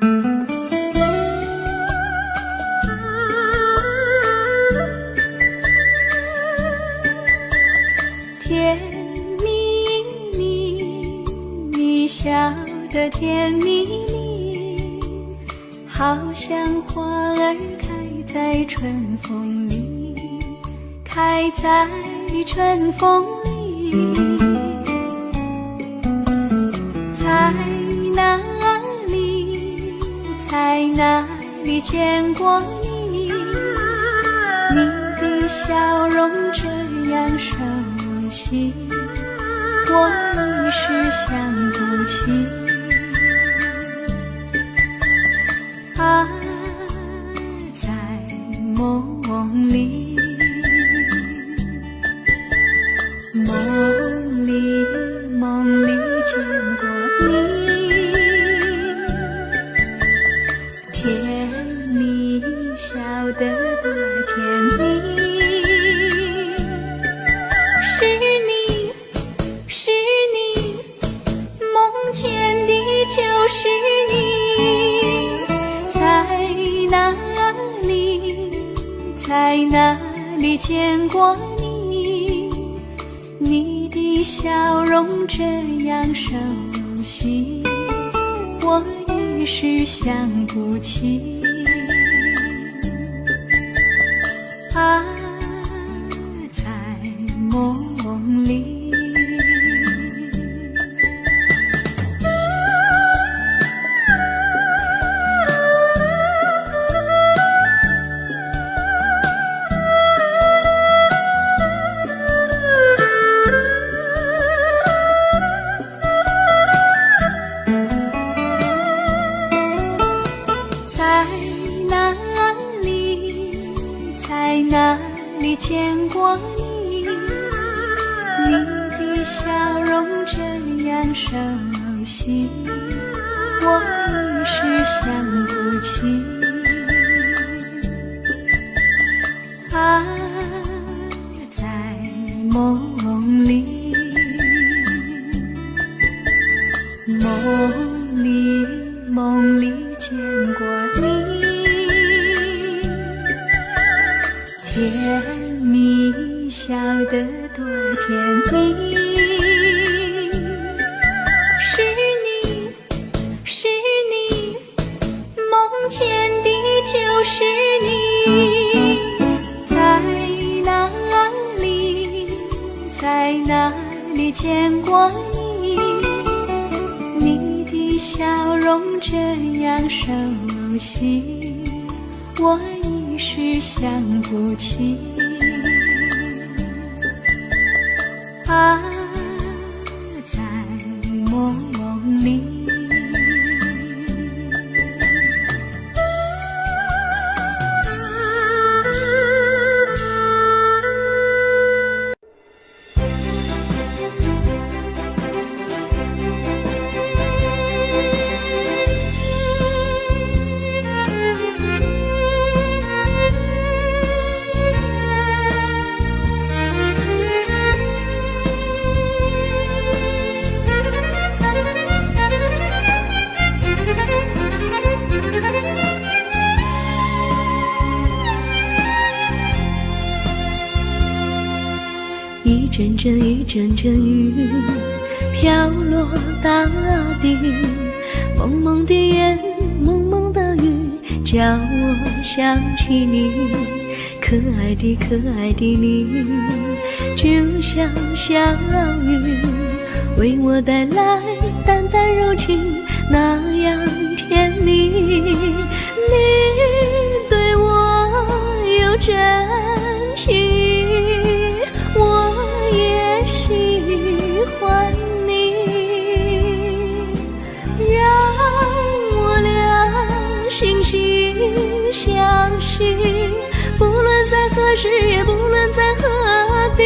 甜蜜蜜，你笑得甜蜜蜜，好像花儿开在春风里，开在春风里。在哪里，在哪里见过你？你的笑容这样熟悉，我一时想不起。啊，在梦里，梦里见过你，甜蜜笑得多甜蜜。是你，梦见的就是你。在哪里见过你？你的笑容这样熟悉，我一时想不起。啊，在梦里。在哪里见过你？你的笑容这样熟悉，我一时想不起。啊，在梦里，梦里见过你。甜蜜笑得多甜蜜。是你，梦见的就是你。在哪里见过你？你的笑容这样熟悉，我一时想不起。啊，在梦里。一阵阵雨飘落大地，蒙蒙的烟，蒙蒙的雨，叫我想起你。可爱的你，就像小雨，为我带来淡淡柔情，那样甜蜜。你对我有真情，我也喜欢你，让我俩惺惺相惜，不论在何时，也不论在何地，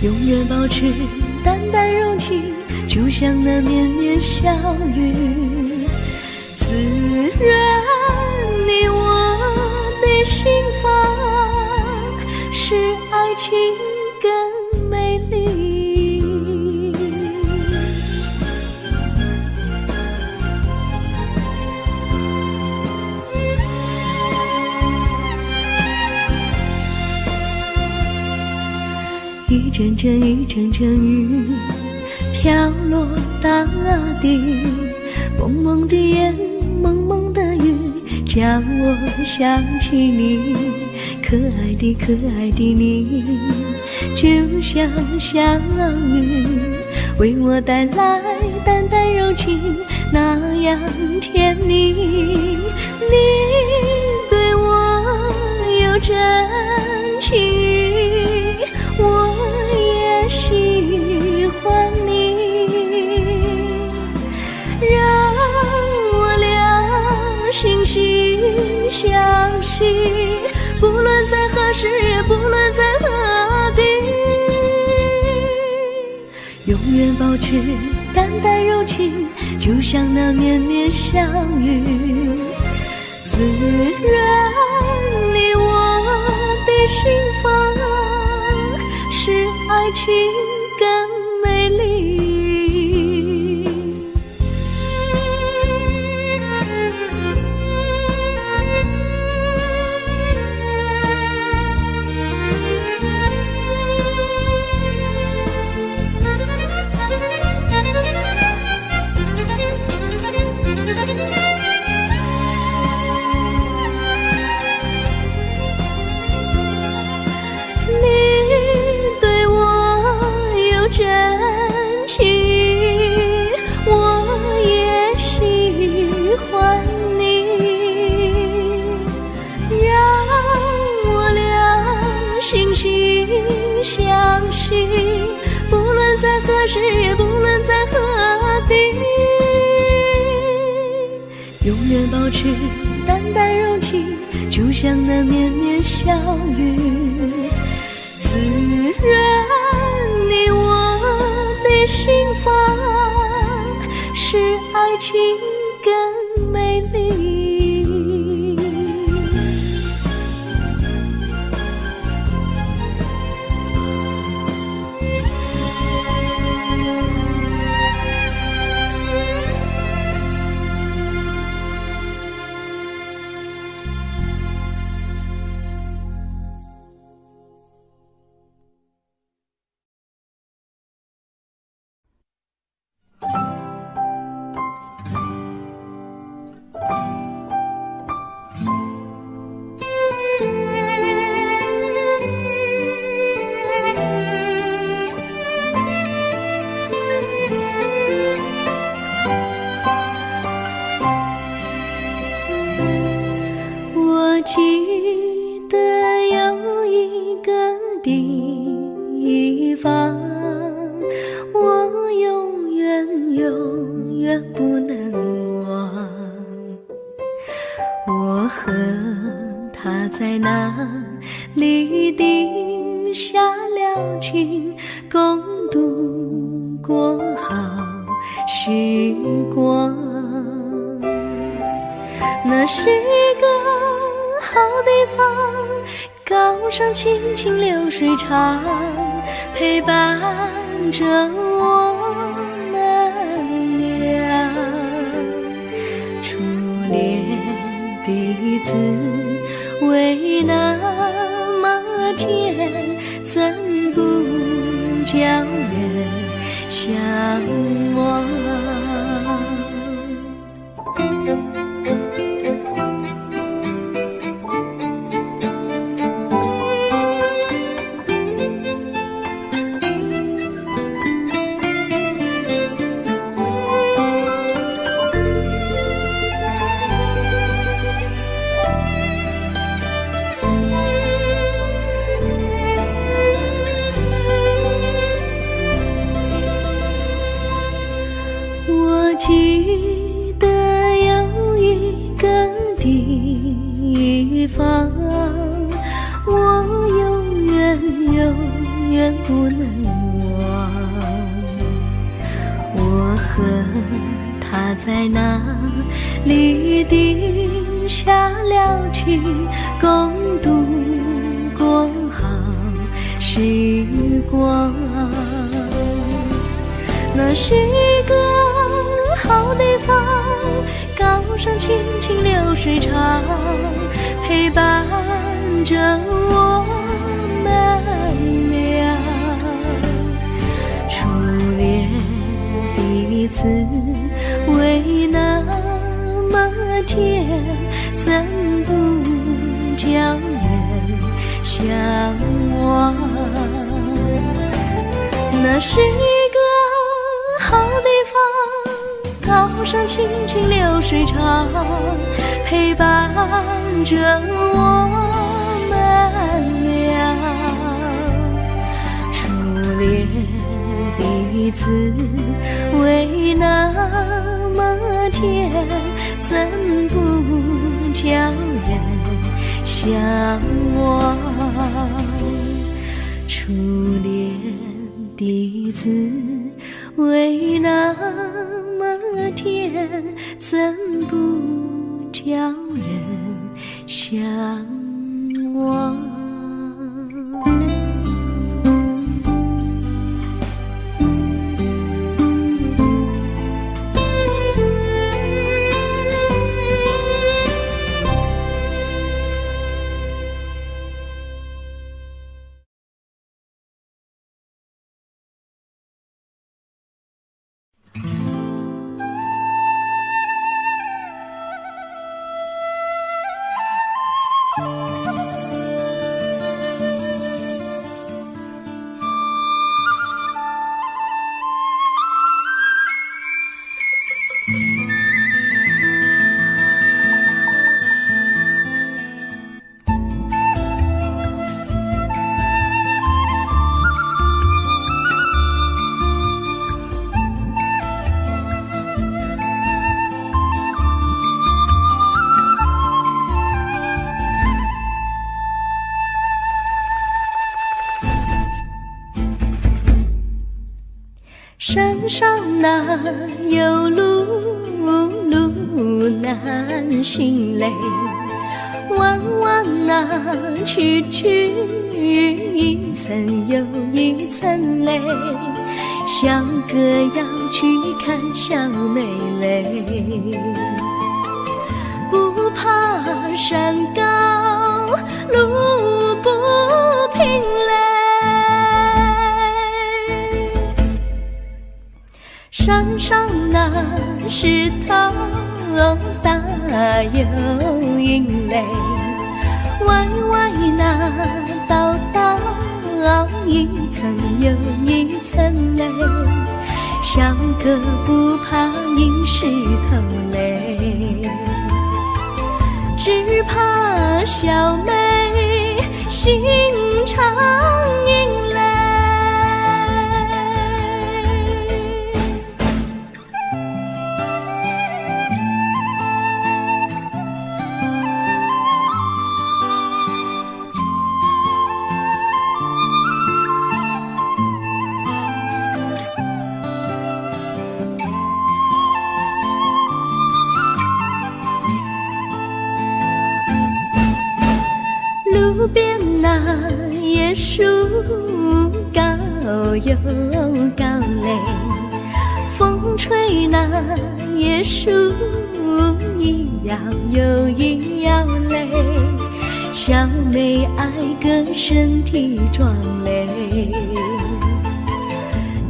永远保持淡淡柔情，就像那绵绵小雨，滋润你我的心房，使爱情更美丽。阵阵雨，阵阵雨，飘落大地。蒙蒙的烟，蒙蒙的雨，叫我想起你。可爱的可爱的你，就像小雨，为我带来淡淡柔情，那样甜蜜。你对我有真情，我也喜欢你，让我俩惺惺相惜，不论在何时，也不论在何地，永远保持淡淡柔情，就像那绵绵小雨，滋润你我的心房，使爱情更美丽。真情，我也喜欢你，让我俩惺惺相惜，不论在何时，也不论在何地，永远保持淡淡柔情，就像那绵绵小雨，滋润你我的心房，使爱情更美丽。记得有一个地方，我永远不能忘。我和他在那里定下了情，共度过好时光。那是个好地方，高山青青流水长，陪伴着我们俩。初恋的滋味那么甜，怎不叫人向往？我记得有一个地方，我永远不能忘。我和他在那里定下了情，共度过好时光。那是个好地方，高山青青流水长，陪伴着我们俩。滋味那么甜，怎不叫人向往？那是一个好地方，高山清清流水长，陪伴着我们俩。初恋的滋味那么甜，怎不叫人向往？初恋的滋味那么甜，怎不叫人向往？山上哪有路，路难行嘞，弯弯哪曲曲，一层又一层嘞，小哥要去看小妹嘞，不怕山高路不平嘞，山上那石头大又硬嘞，歪歪那道道一层又一层嘞，小哥不怕硬石头嘞，只怕小妹心肠硬嘞。路边那椰树高又高嘞，风吹那椰树一摇又一摇嘞，小妹爱个身体壮嘞，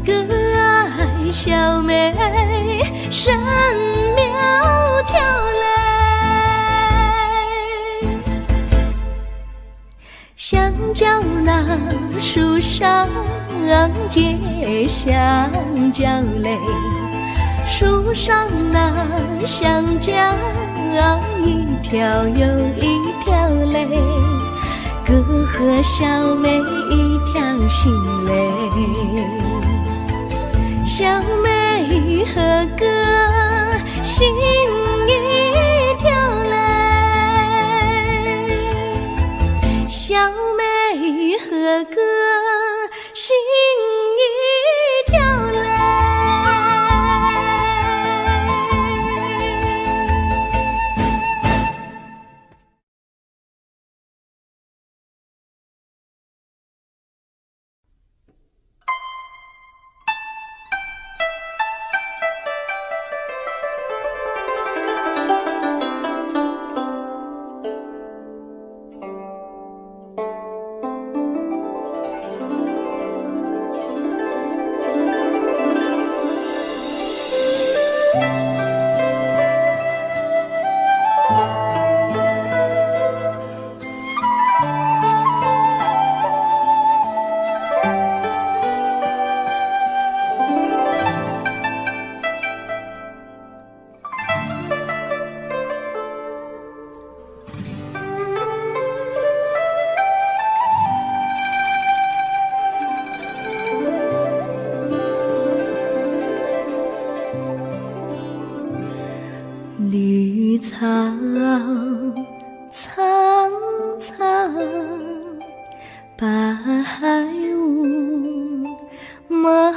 哥爱小妹身苗条嘞，香蕉那树上结香蕉嘞，树上那香蕉一条又一条嘞，哥和小妹一条心嘞，小妹和哥心一条嘞，小妹和哥心一条嘞。绿草苍苍，白雾茫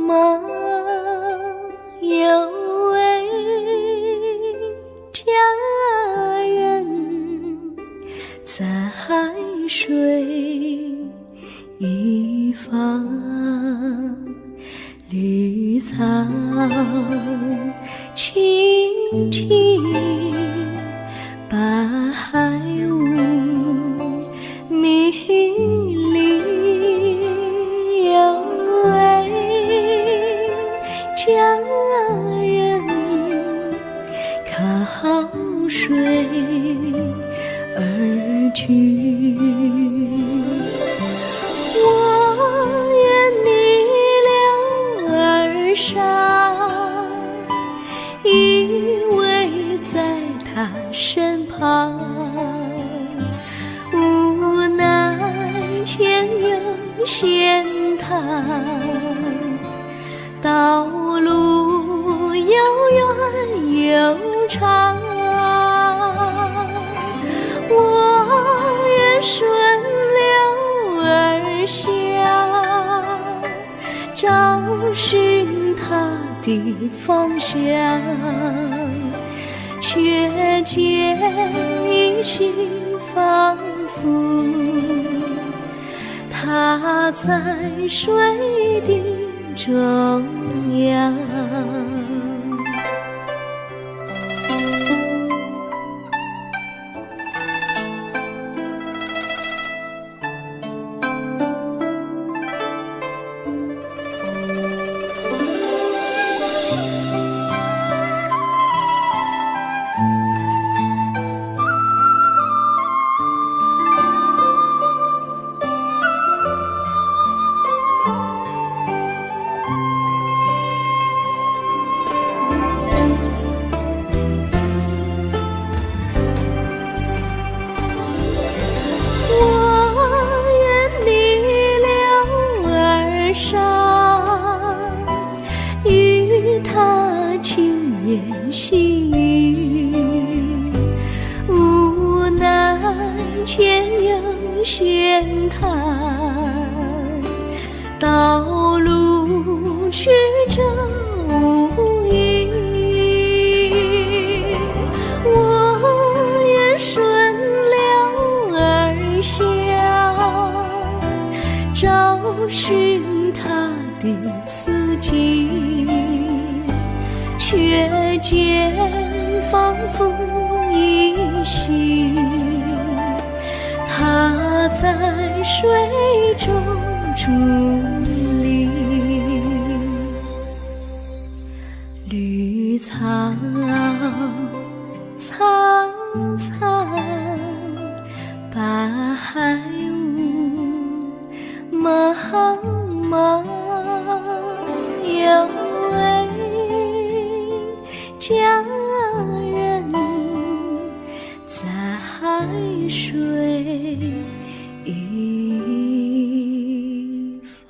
茫，有位佳人在水一方，绿草青青，白雾迷离，有位佳人靠水而居。我愿你了儿伤，依偎在他身旁，无奈前有险滩，道路又远又长，我愿顺流而下，找寻他的方向，却见一心仿佛他在水的中央。细雨，无奈前有险滩，道路曲折无依，我愿顺流而下，找寻他的足迹，却见仿佛依稀，他在水中伫立。绿草苍苍，白雾茫茫，有位佳人在水一方。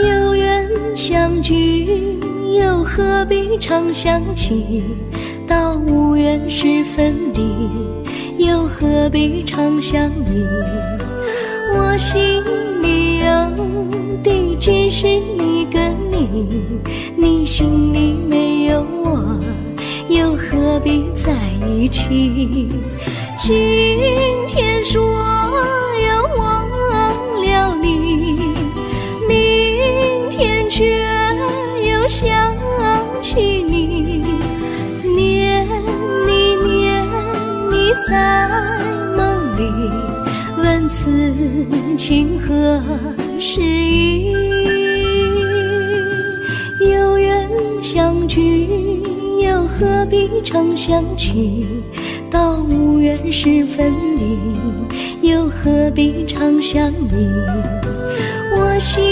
有缘相聚，又何必常相期？到无缘时分离，又何必常相依？我心里有的只是一个你，你心里没有我，又何必在一起？今天说要忘了你，明天却又想起你，念你念你在梦里，问此情何时已？有缘相聚，又何必常想起？到无缘时分离，又何必常想你？我心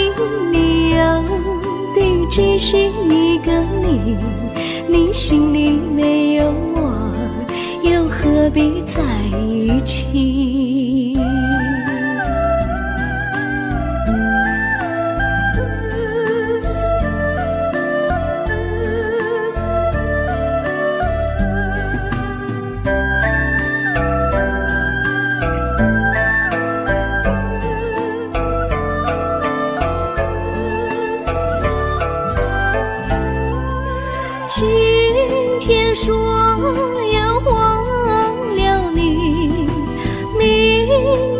里有的只是一个你，你心里没有我，又何必在一起？今天说要忘了你，明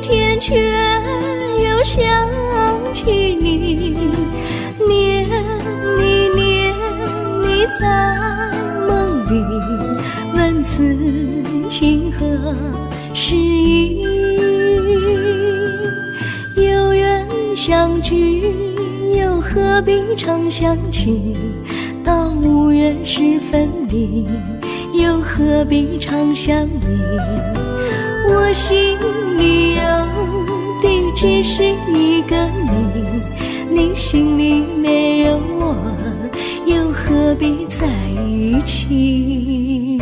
天却又想起你，念你在梦里，问此情何时已？有缘相聚，又何必常想起？到无缘时分离，又何必常想你？我心里有的只是一个你，你心里没有我，又何必在一起？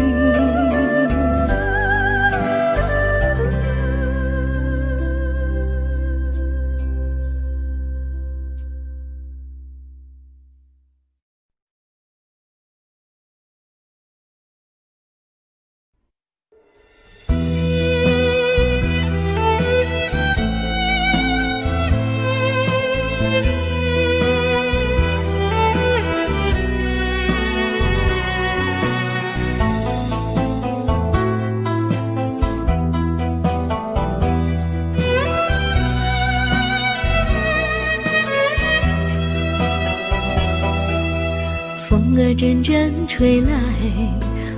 风儿阵阵吹来，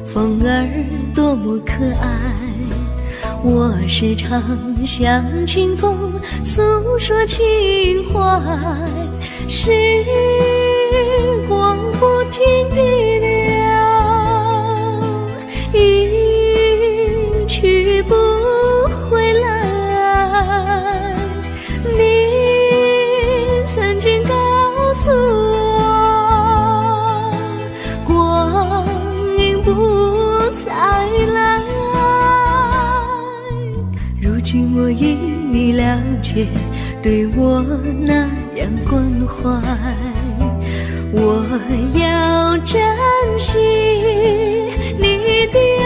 风儿多么可爱。我时常向清风诉说情怀，时光不停地流，一去不回来。你曾经告诉我，光阴不再来。如今我已了解，对我那样关怀，我要珍惜你的爱，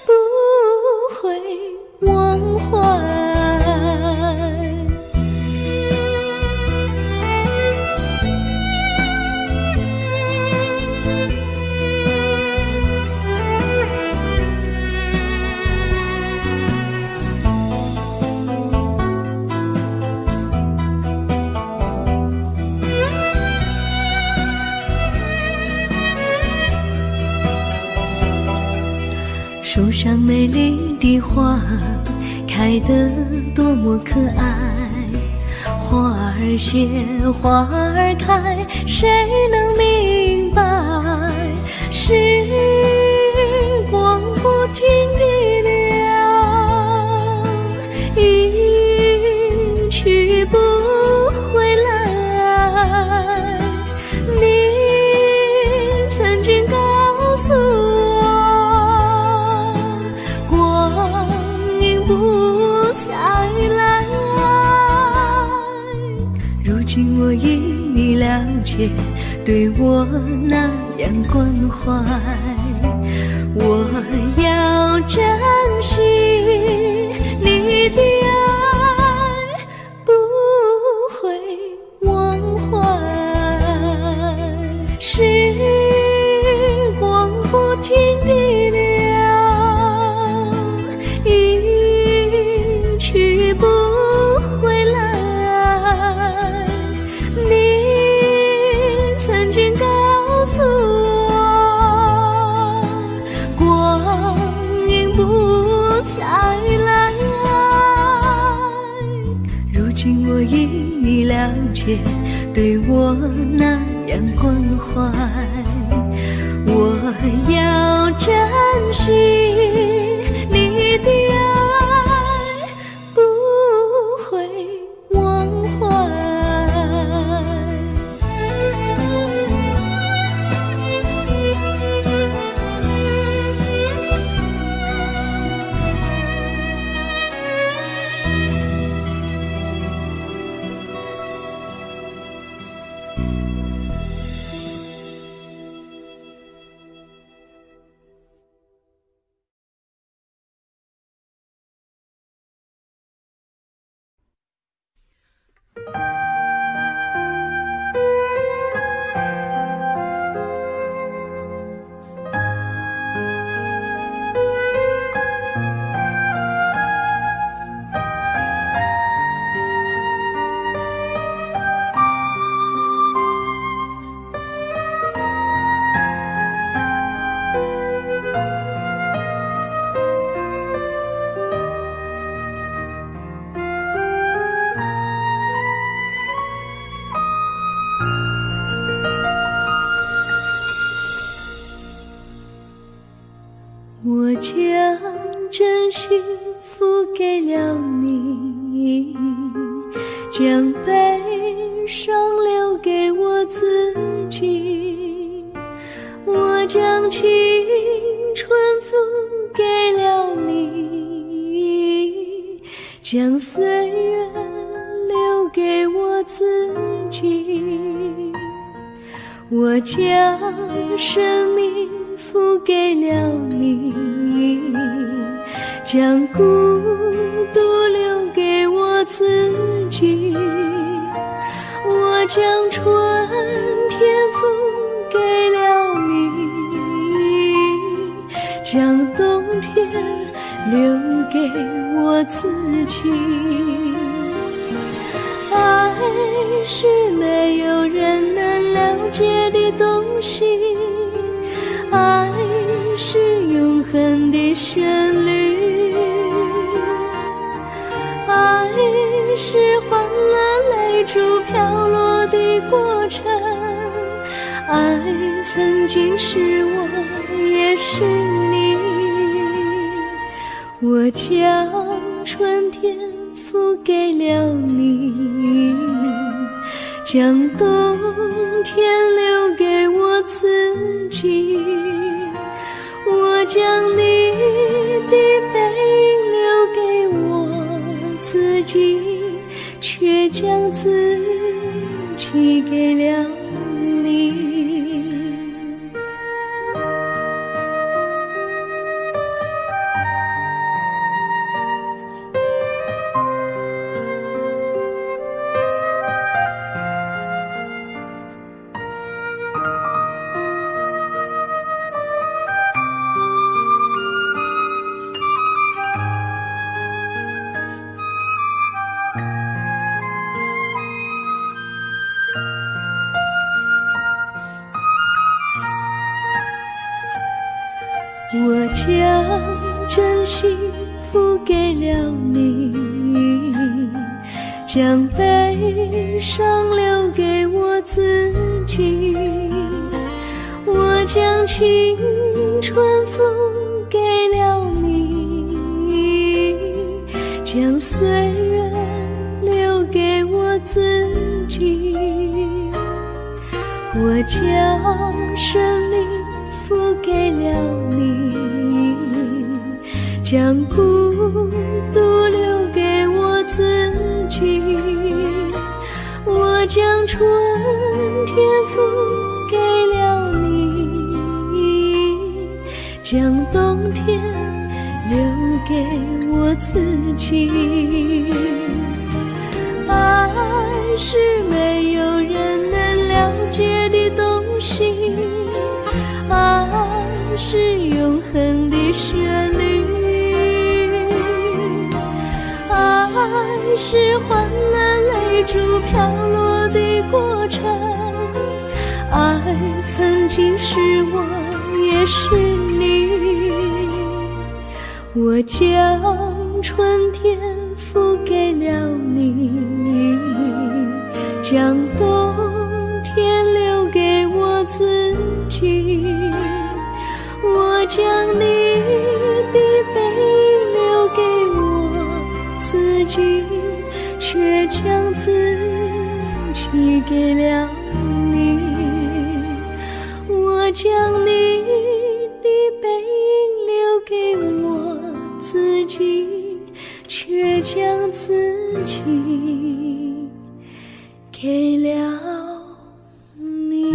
不会忘怀。树上美丽的花开得多么可爱，花儿谢，花儿开，谁能明白？时光不停地流，一去不回来。你曾经告诉我，不再来。如今我已了解，对我那样关怀，我要珍惜你的爱，不会忘怀。时光不停地流，去不回来。你曾经告诉我，光阴不再来。如今我已了解，对我那样关怀，要珍惜你的爱，不会忘怀。我将真心付给了你，将悲伤留给我自己。我将青春付给了你，将岁月留给我自己。我将生命付给了你，将孤独留给我自己。我将春天付给了你，将冬天留给我自己。爱是没有人能了解的东西，爱是永恒的旋律，爱是换了泪珠飘落的过程，爱曾经是我也是你。我将春天付给了你，将冬天留给我自己。我将你的背影留给我自己，却将自己给了你。我将真心付给了你，将悲伤留给我自己。我将青春付给了你，将岁月留给我自己。我将生命付给了你，将孤独留给我自己。我将春天付给了你，将冬天留给我自己。爱是没有人能了解的东西，爱是永恒的旋律，爱是换了泪珠飘落的过程，爱曾经是我也是你。我将春天付给了你，将冬天留给我自己。将你的背留给我自己，却将自己给了你。我将你的背留给我自己，却将自己给了你。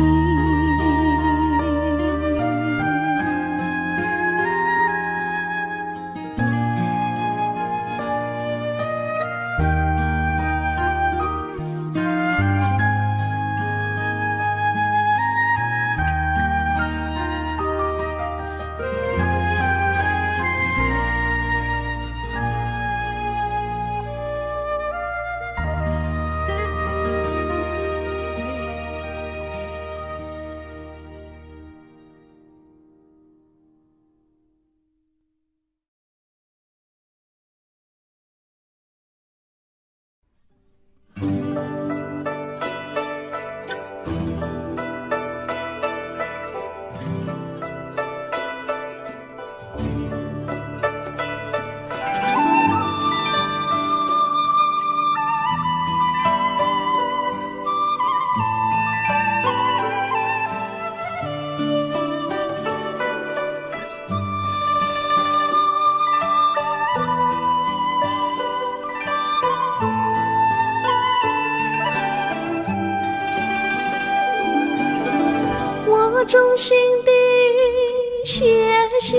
我衷心地谢谢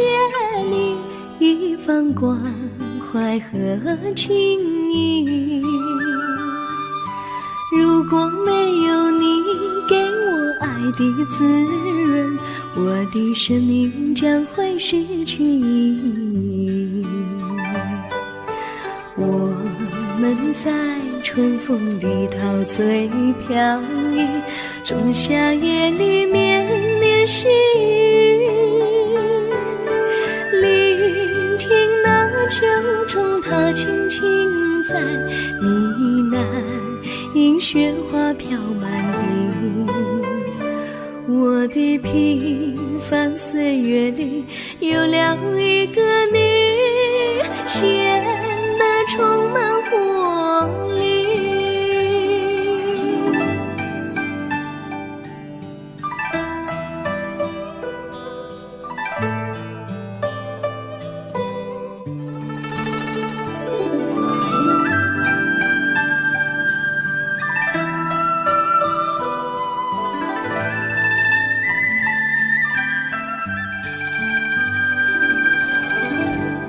你一番关怀和情谊，如果没有你给我爱的滋润，我的生命将会失去意义。我们在春风里陶醉飘逸，仲夏夜里绵绵细雨，聆听那秋虫它轻轻在呢喃，因雪花飘满地。我的平凡岁月里有了一个你，显得充满活力。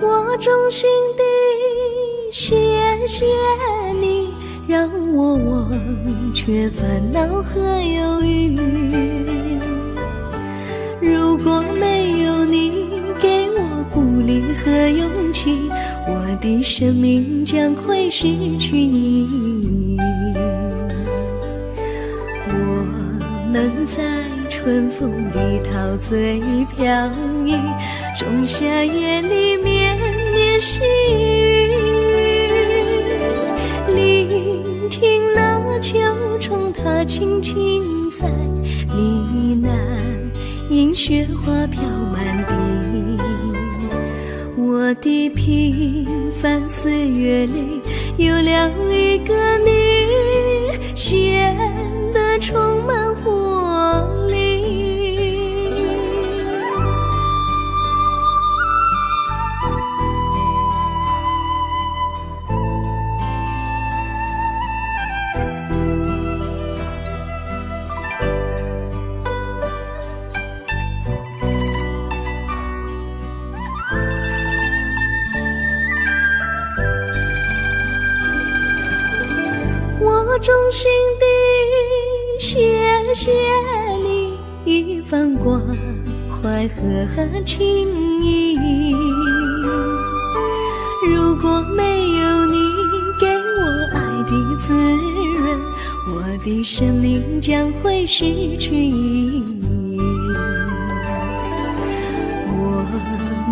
我衷心地谢谢你，让我忘却烦恼和忧郁。如果没有你给我鼓励和勇气，我的生命将会失去意义。我能在春风里陶醉飘逸，仲夏夜里绵绵细雨，聆听那秋虫它轻轻在呢喃，因雪花飘满地。我的平凡岁月里有了一个你，显得充满活力。我衷心地谢谢你一番关怀和情谊，如果没有你给我爱的滋润，我的生命将会失去意义。我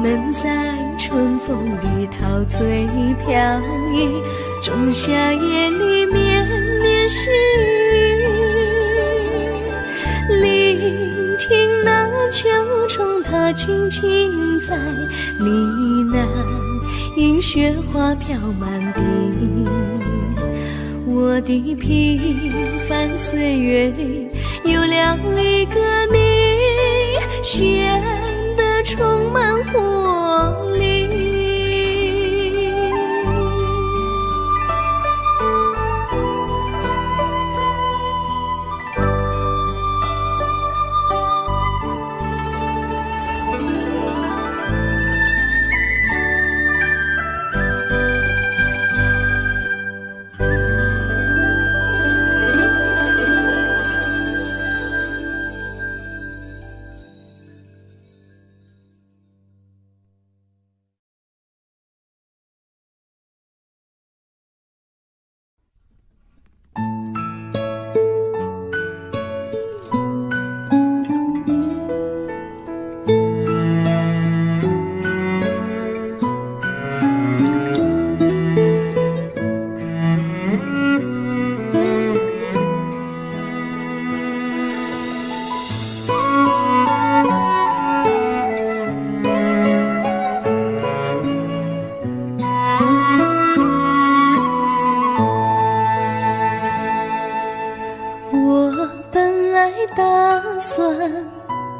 们在春风里陶醉飘逸，仲夏夜里绵绵细雨，聆听那秋虫它轻轻在呢喃，银雪花飘满地。我的平凡岁月里有了一个你，显得充满活力。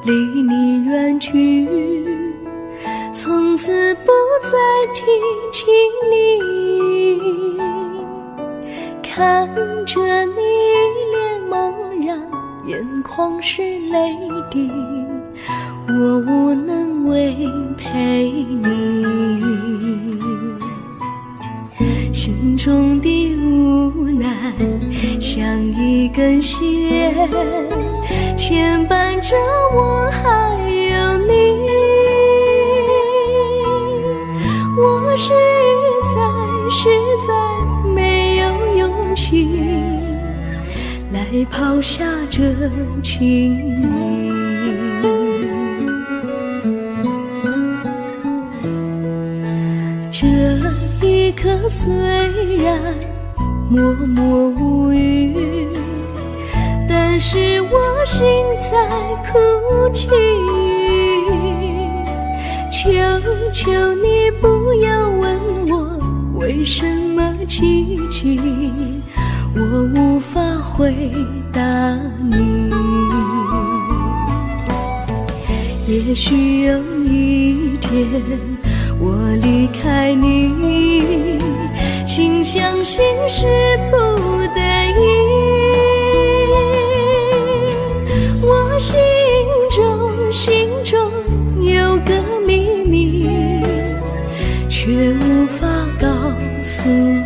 离你远去，从此不再提起你。看着你一脸茫然，眼眶是泪滴，我无能为陪你。心中的无奈像一根线，牵绊着我还有你。我实在没有勇气来抛下这情谊。这一刻虽然默默无语，但是我心在哭泣。求求你不要问我为什么奇迹，我无法回答你。也许有一天我离开你，心相信是不得已。我心中有个秘密，却无法告诉你。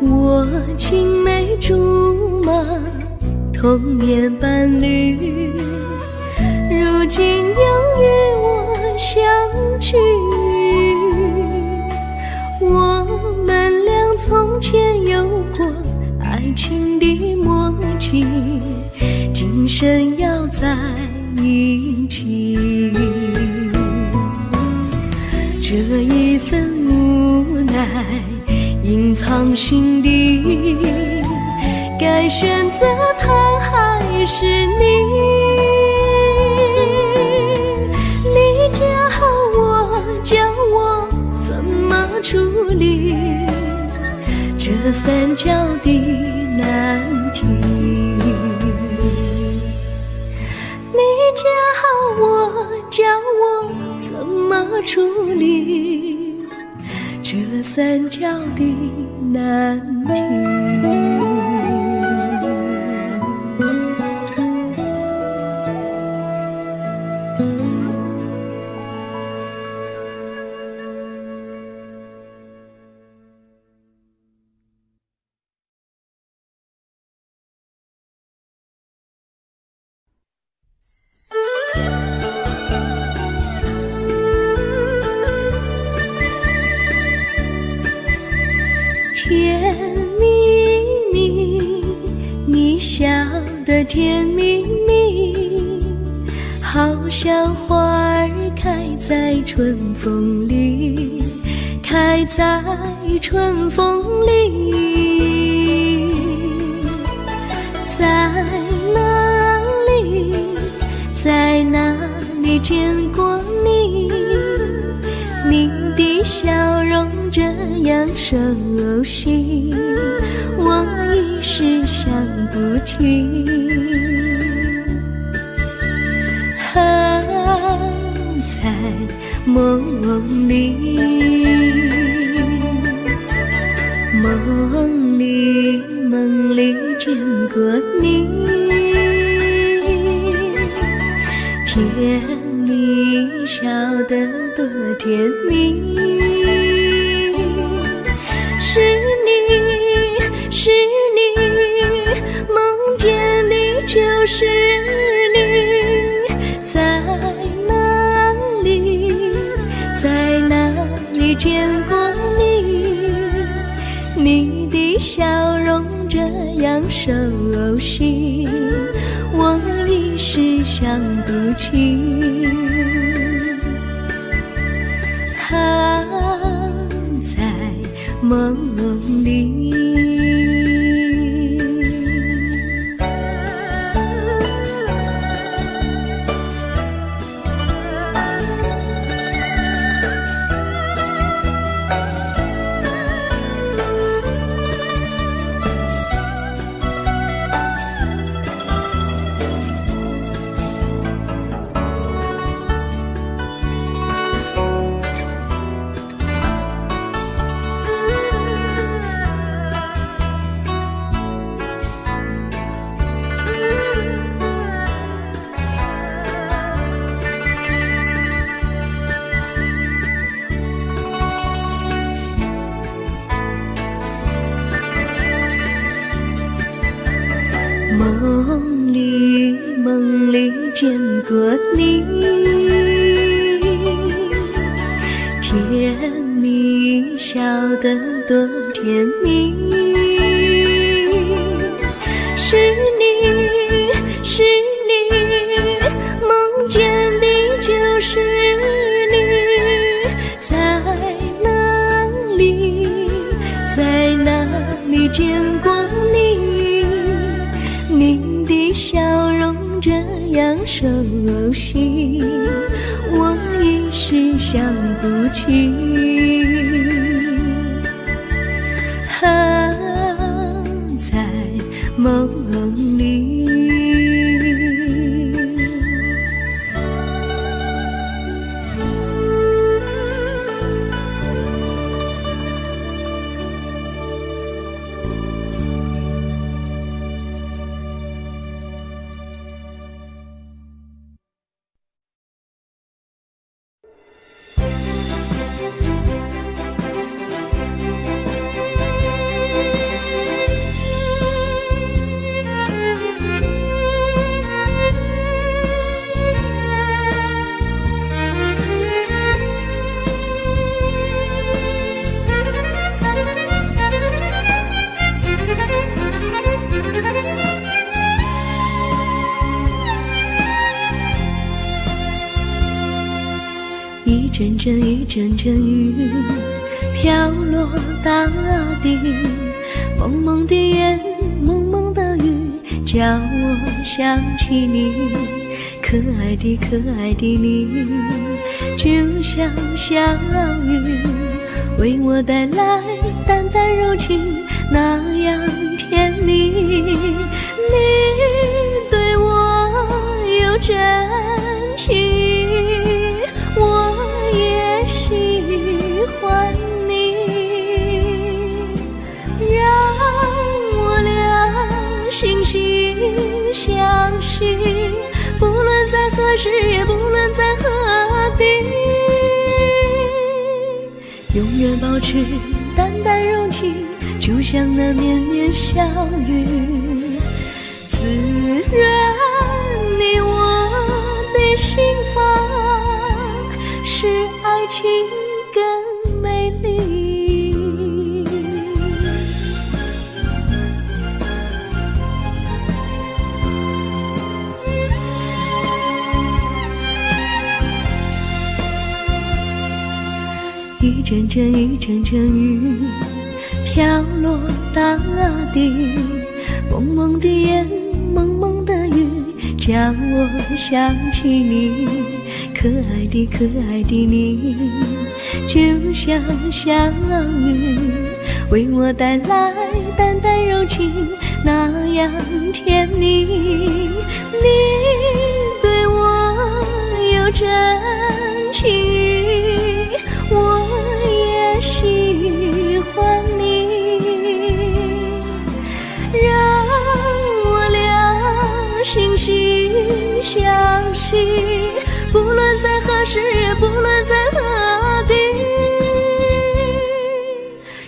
我青梅竹马，童年伴侣，如今又与我相聚。我们俩从前有过爱情的默契，今生要在一起。这一份无奈隐藏心底，该选择他还是你？你教我怎么处理这三角的难题？你教我怎么处理这三角的难题？的甜蜜蜜，好像花儿开在春风里，开在春风里。在哪里，在哪里见过你？你的笑容这样熟悉，我一时想不起。在梦里，梦里见过你，甜蜜笑得多甜蜜。是你，是你，梦见你就是你。在哪里，在哪里见过你？你的笑容这样熟悉，我一时想不起。在梦里。梦里见过你，甜蜜笑得多甜蜜。是你，是你，梦见的就是你。在哪里，在哪里见过你？你的笑容这样熟悉，我一时想不起。在梦里。一阵阵一阵阵雨飘落大地，蒙蒙的烟，蒙蒙的雨，叫我想起你。可爱的可爱的你，就像小雨，为我带来淡淡柔情，那样甜蜜。你对我有真情，我也喜欢你，让我俩惺惺相惜，不论在何时，也不论在何地，永远保持淡淡柔情，就像那绵绵小雨，滋润你我的心房，使爱情更美丽。阵雨，阵阵雨飘落大地，蒙蒙的烟，蒙蒙的雨，叫我想起你，可爱的可爱的你，就像小雨，为我带来淡淡柔情，那样甜蜜。你对我有真情，我也喜欢你，让我俩心心相惜，不论在何时，不论在何地，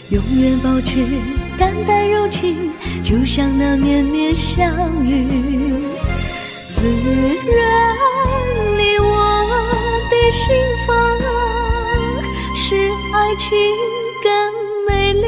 永远保持淡淡柔情，就像那绵绵小雨，滋润你我的心房，使爱情更美丽。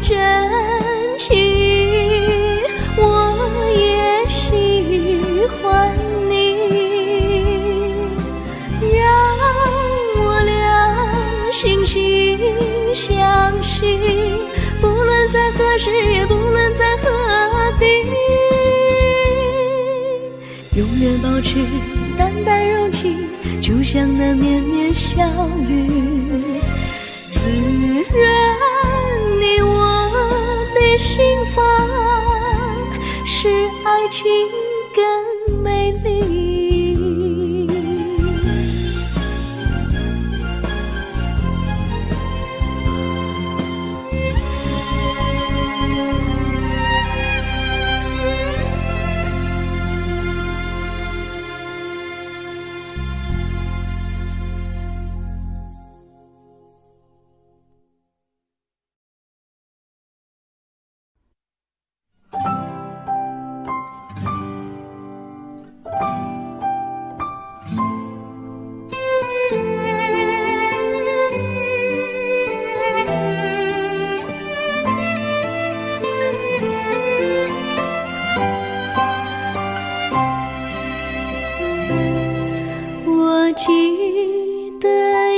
真情，我也喜欢你，让我俩心心相惜，不论在何时，也不论在何地，永远保持淡淡柔情，就像那绵绵小雨，滋润你我的心房，使爱情更美丽。记得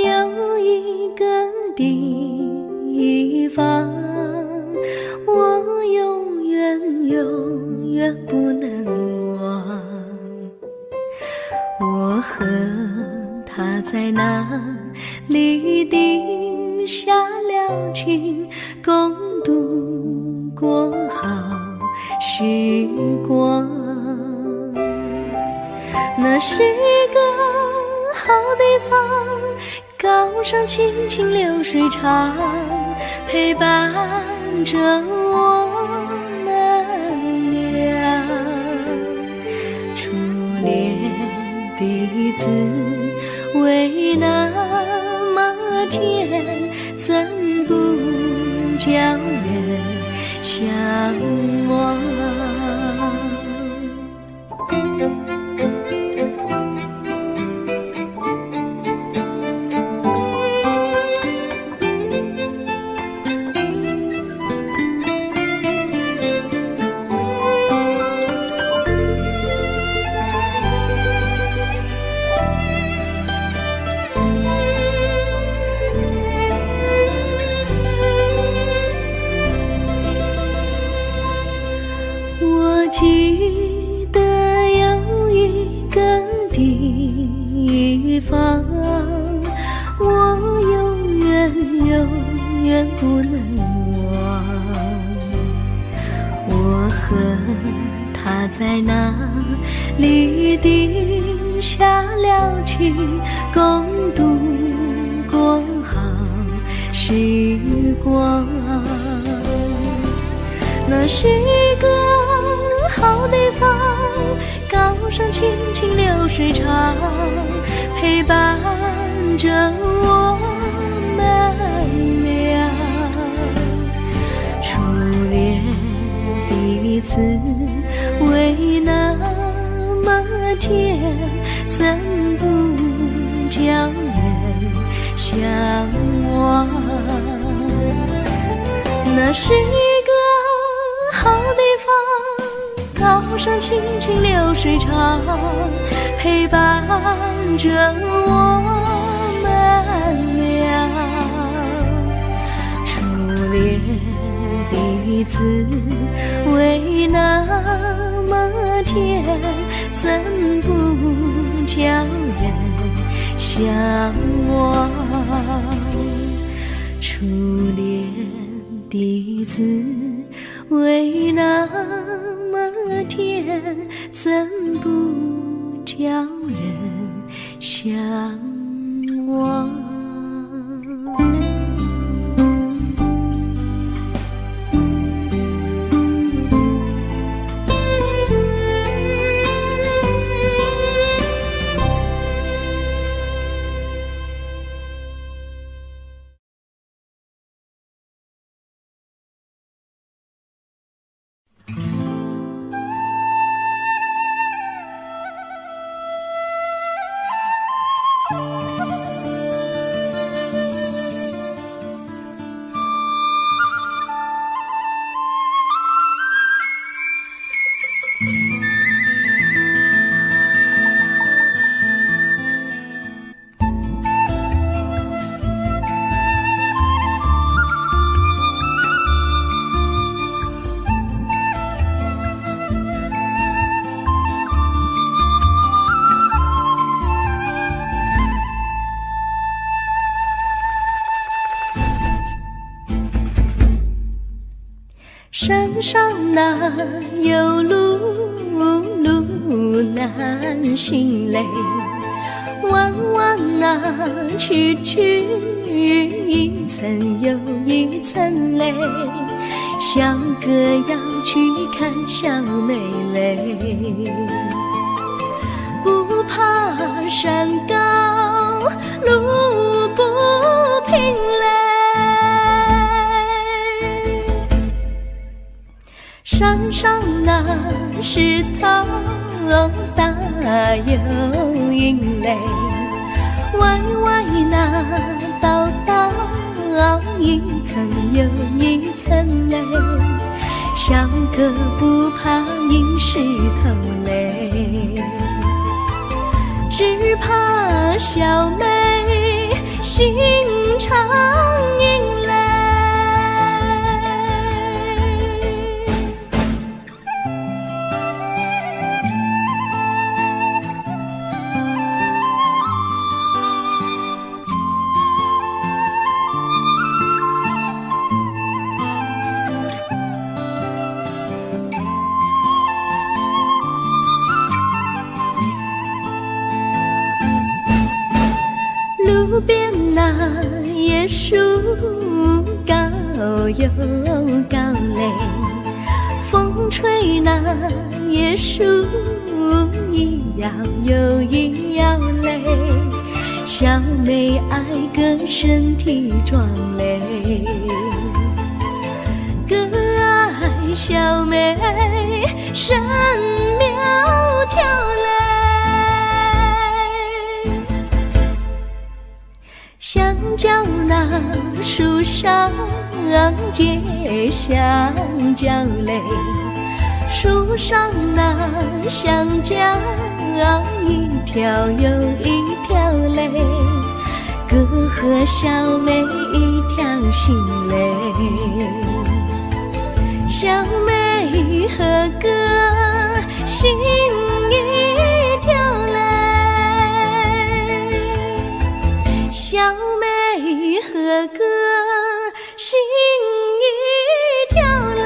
有一个地方，我永远不能忘。我和他在那里定下了情，共度过好时光。那是个好地方，高山清清流水长，陪伴着我们俩。初恋的滋味那么甜，怎不叫人向往？我记得有一个地方，我永远不能忘。我和他在那里定下了情，共度过好时光。那是个好地方，高山清清流水长，陪伴着我们俩。滋味那么甜，怎不叫人向往？那是一个好地方，高山青青流水长，陪伴着我们俩。初恋的滋味那么甜，怎不叫人向往？初恋的滋味那么甜，怎不叫人向往？山上哪有路，路难行嘞，弯弯哪曲曲，一层又一层嘞，小哥要去看小妹嘞，不怕山高路不平嘞，山上那石头大又硬嘞，歪歪那道道一层又一层嘞，小哥不怕硬石头嘞，只怕小妹心肠硬嘞。路边那椰树高又高嘞，风吹那椰树一摇又一摇嘞，小妹爱个身体壮嘞，哥爱小妹身苗条嘞，香蕉那树上结香蕉嘞，树上那香蕉一条又一条嘞，哥和小妹一条心嘞，小妹和哥心一条嘞，小妹和哥心一条嘞。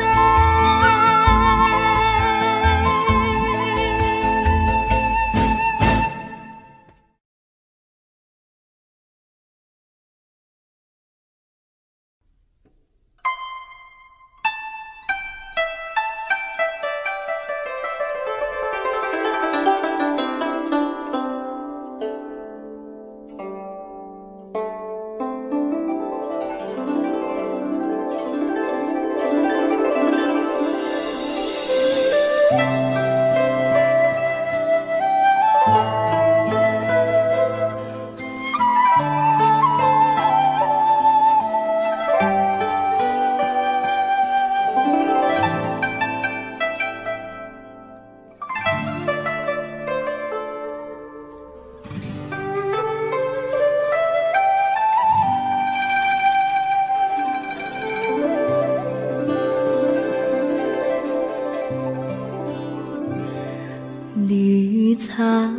苍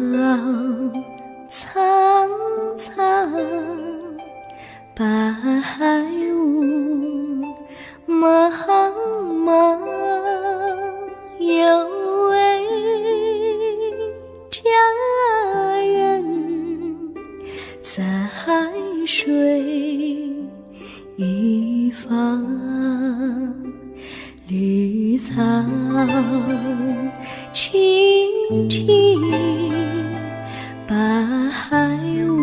苍苍，白雾茫茫，有位佳人在海水一方，绿草青青，白雾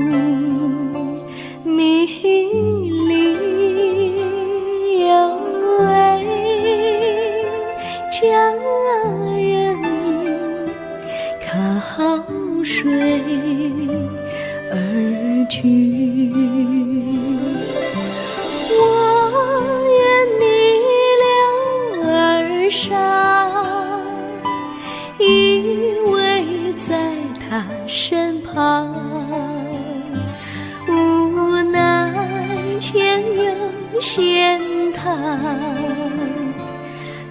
迷离，有位佳人靠水而居。我愿你了儿伤，依偎在他身旁，无奈前有险滩，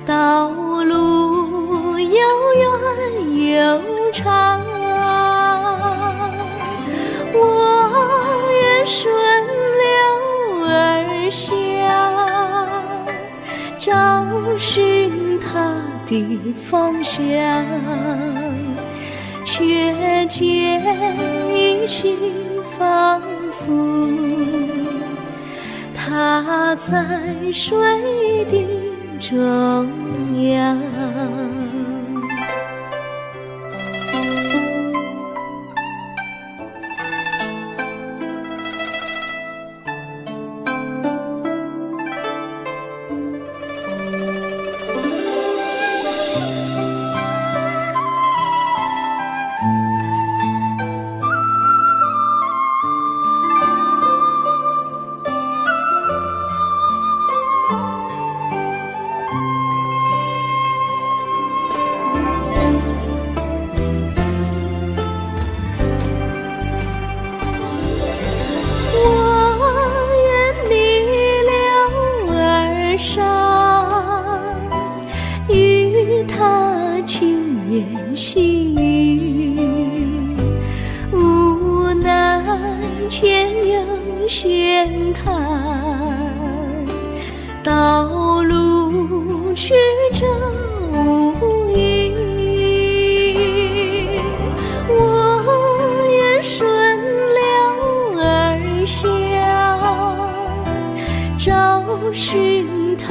道路又远又长，我愿顺流而下，找寻他的方向，却见依稀仿佛他在水的中央。与他轻言细语，无奈前有险滩，道路曲折无依，我愿顺流而下，找寻他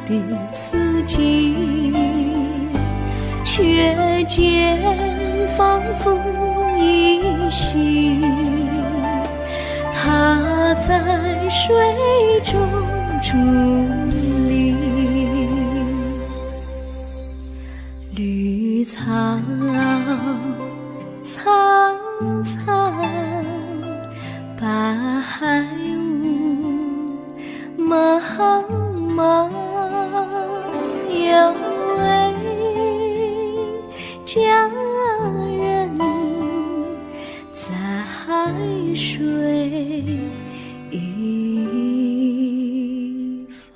的足迹，却见仿佛依稀他在水中伫立。绿草苍苍，白雾茫茫，有位佳人在海水一方。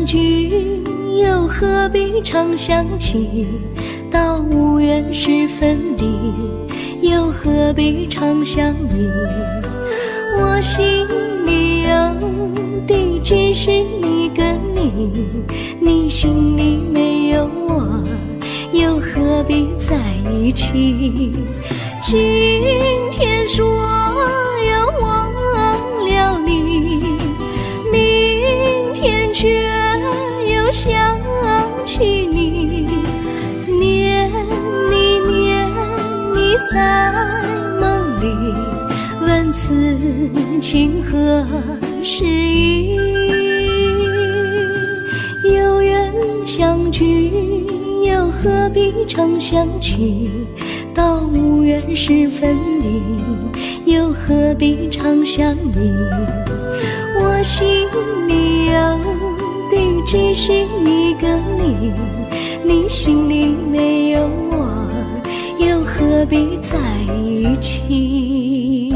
相聚，又何必常想起？到无缘时分离，又何必常想你？我心里有的只是一个你，你心里没有我，又何必在一起？今天说要忘了你，明天却又想起你，念你念你在梦里，问此情何时已？有缘相聚，又何必常想起？到无缘时分离，又何必常想你？我心里有的只是一个你，你心里没有我，又何必在一起？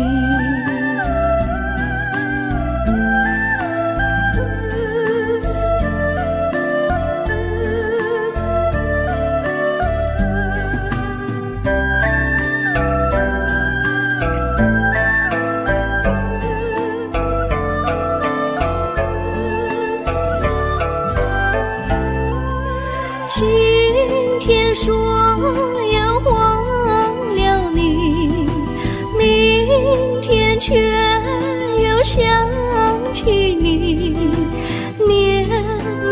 今天说要忘了你，明天却又想起你，念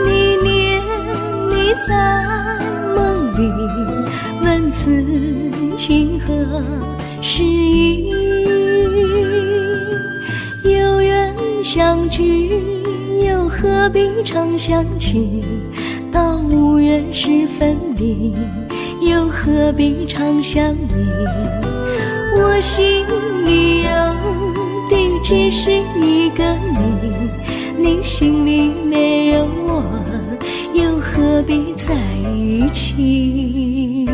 你念你在梦里，问此情何时已？有缘相聚，又何必常想起？到无缘时分离，又何必常想你？我心里有的只是一个你，你心里没有我，又何必在一起？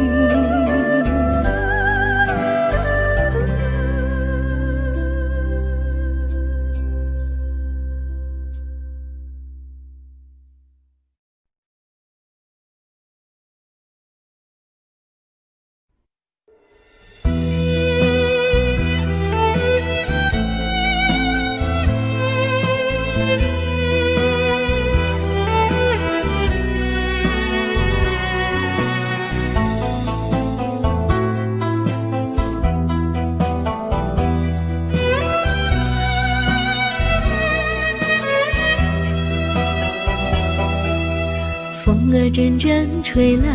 风儿阵阵吹来，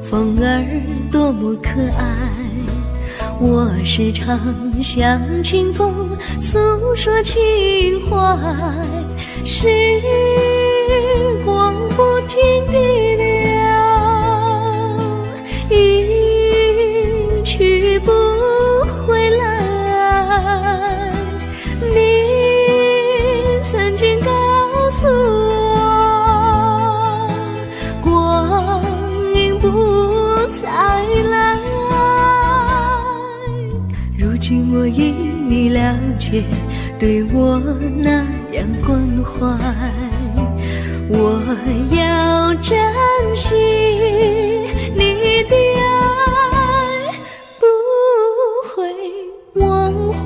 风儿多么可爱。我时常向清风诉说情怀，时光不停地流，一去不回来。你曾经告诉我，光阴不再来。如今我已了解，对我那样关怀，我要珍惜你的爱，不会忘怀。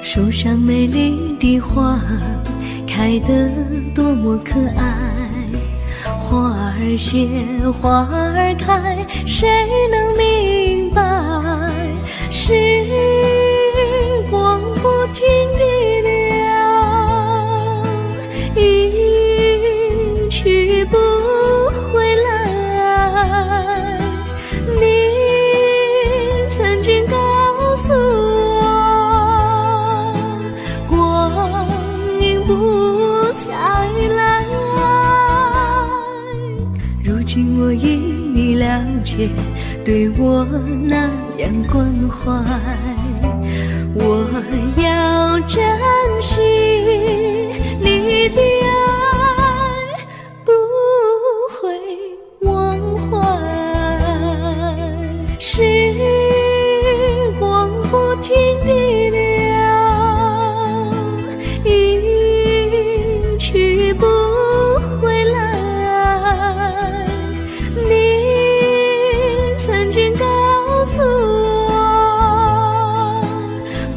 树上美丽的花开得多么可爱，花儿谢花儿开，谁能明白？时光不停地流，一去不回来。你曾经告诉我，光阴不再来。如今我已了了解，对我那样关怀。我要珍惜你的爱，不会忘怀。时光不停地流，一去不回来。你曾经告诉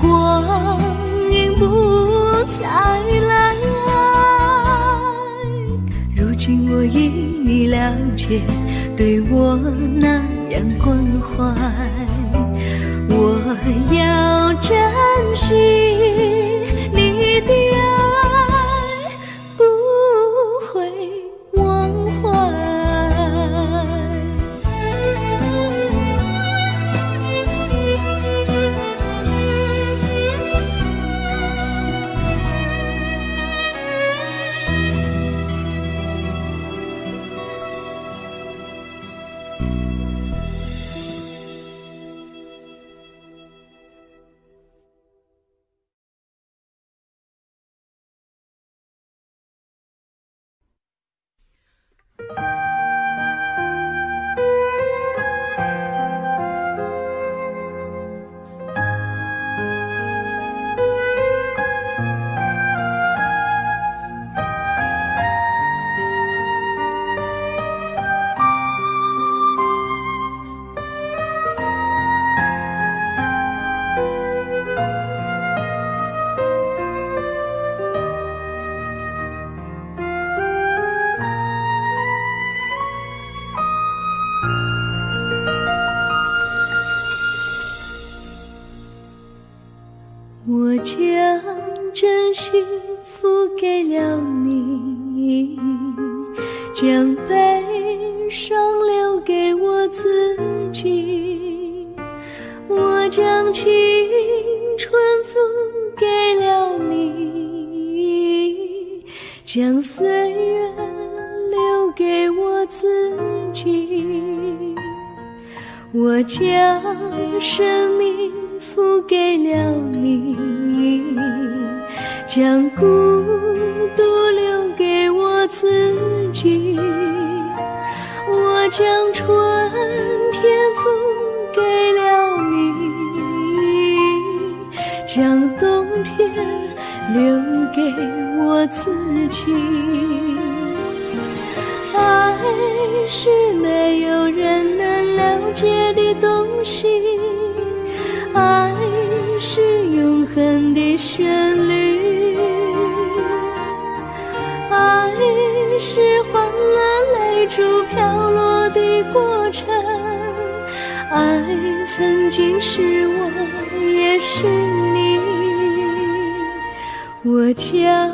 我，光阴不再来。如今我已了解，对我那样关怀。我要珍惜你的爱，不会忘怀。我将真心付给了你，将悲伤留给我自己。我将青春付给了你，将岁月留给我自己。我将生命付给了你，将孤独留给我自己。我将春天付给了你，将冬天留给我自己。爱是没有人能了解的东西，爱是永恒的旋律，爱是欢乐泪珠飘落的过程，爱曾经是我也是你。我将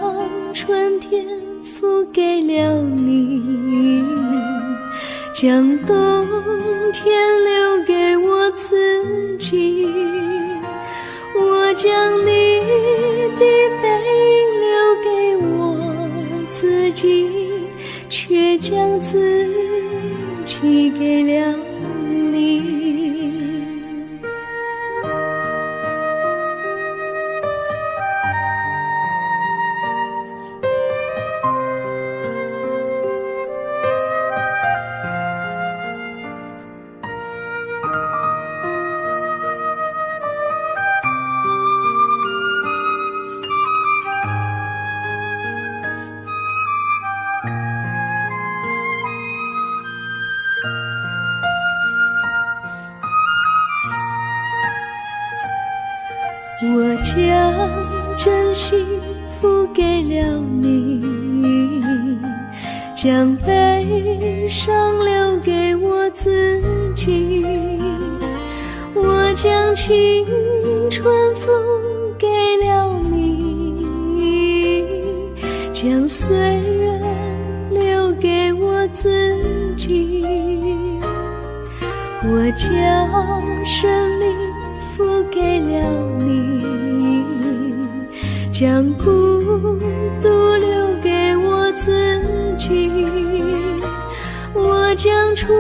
春天付给了你，将冬天留给我自己。我将你的背影留给我自己，却将自己给了你。我将真心付给了你，将悲伤留给我自己。我将青春付给了你，将岁月留给我自己。我将生命付给了你，将孤独留给我自己。我将春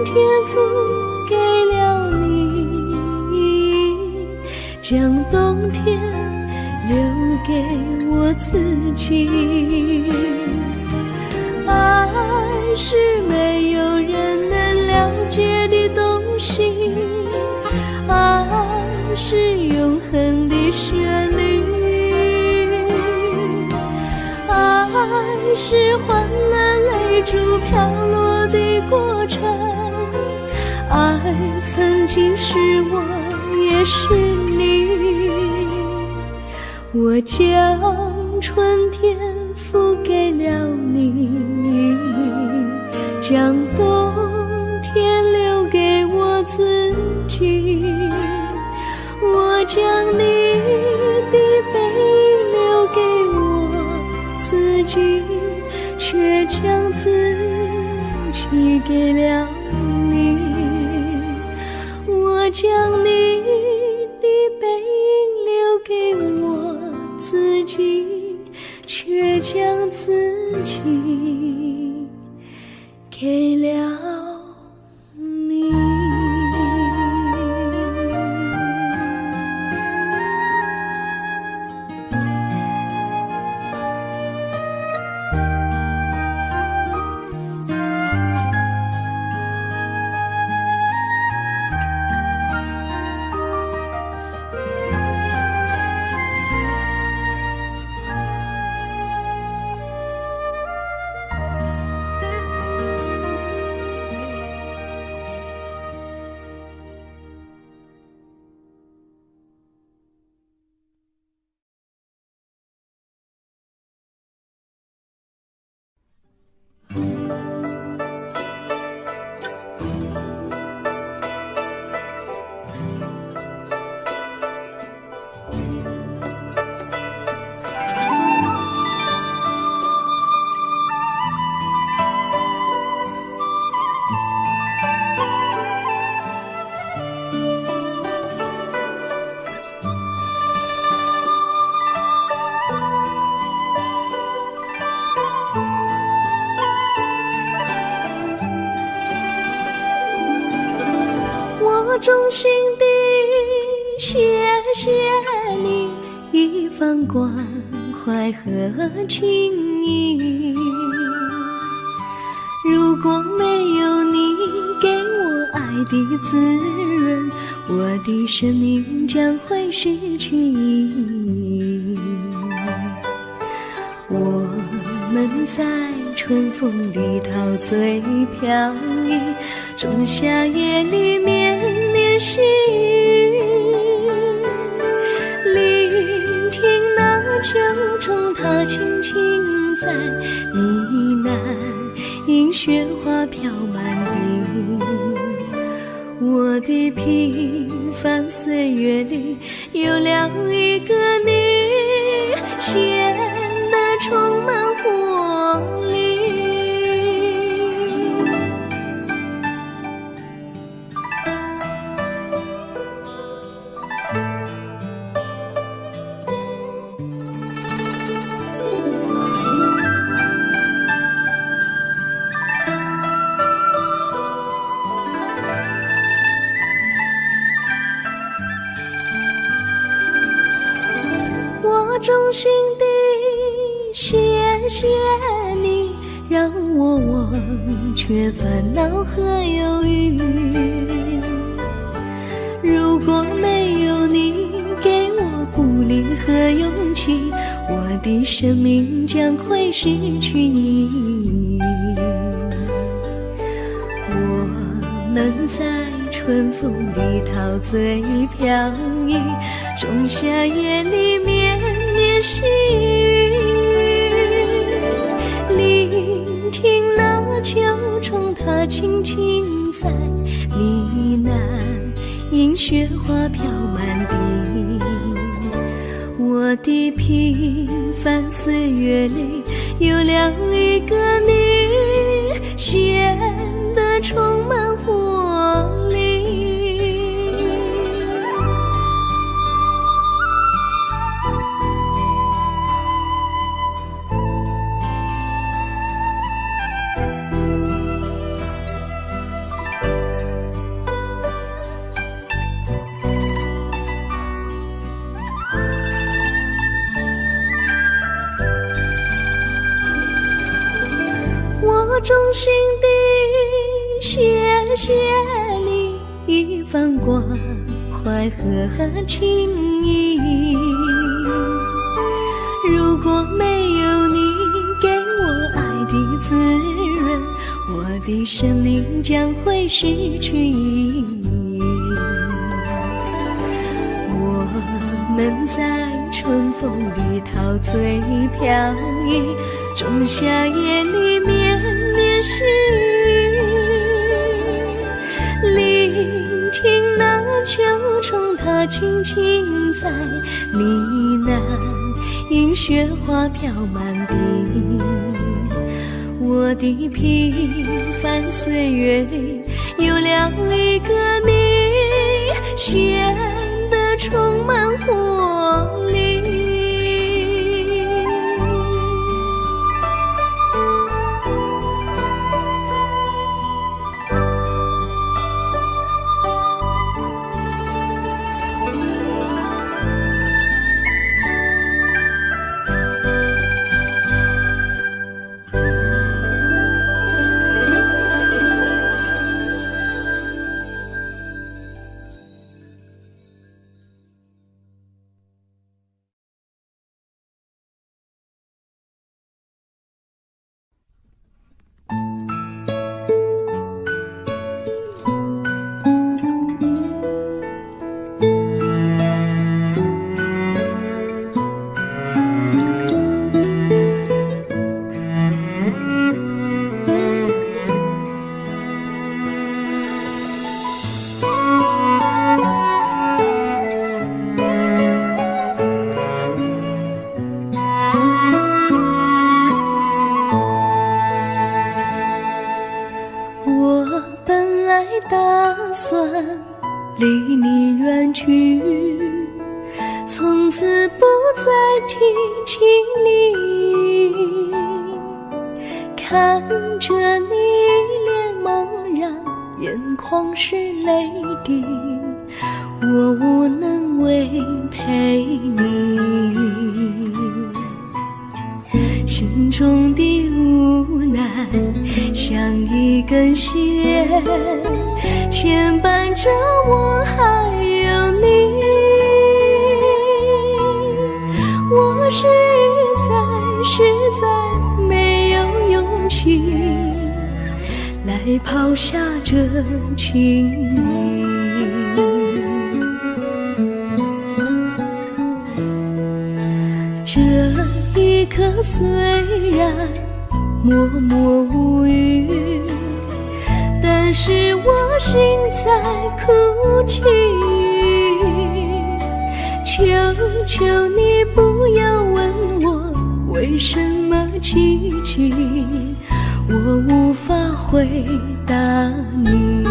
天赋给了你，将冬天留给我自己。爱是没有人能了解的东西，爱是永恒的旋律，爱是换了泪珠飘落的过程，爱曾经是我也是你。我将春天付给了你，将冬天留给我自己。我将你的背影留给我自己，却将自己给了你。我将你的背影留给我自己，却将自己给了你。我衷心地谢谢你一番关怀和情谊，如果没有你给我爱的滋润，我的生命将会失去意义。我们在春风里陶醉飘逸，仲夏夜里绵绵细雨，聆听那秋虫它轻轻在呢喃，映雪花飘满地。我的平凡岁月里有了一个你，显得充满活力。我衷心地谢谢你，让我忘却烦恼和忧郁。如果没有你给我鼓励和勇气，我的生命将会失去意义。我们在春风里陶醉飘逸，仲夏夜里绵绵细雨，聆听那秋虫它轻轻在呢喃，映雪花飘满地。我的平凡岁月里有了一个你，显得充满活力。衷心地谢谢你一番关怀和情谊。如果没有你给我爱的滋润，我的生命将会失去意义。我们在春风里陶醉飘逸，仲夏夜里绵绵细雨，聆听那秋虫它轻轻在呢喃，迎雪花飘满地。我的平凡岁月里有了一个你，显得充满活力。离你远去，从此不再提起你。看着你脸茫然，眼眶是泪滴，我无能为陪你。心中的无奈像一根线，牵绊着我还有你。我实在没有勇气来抛下这情谊。这一刻虽然默默无语，但是我心在哭泣。求求你不要问我为什么寂静，我无法回答你。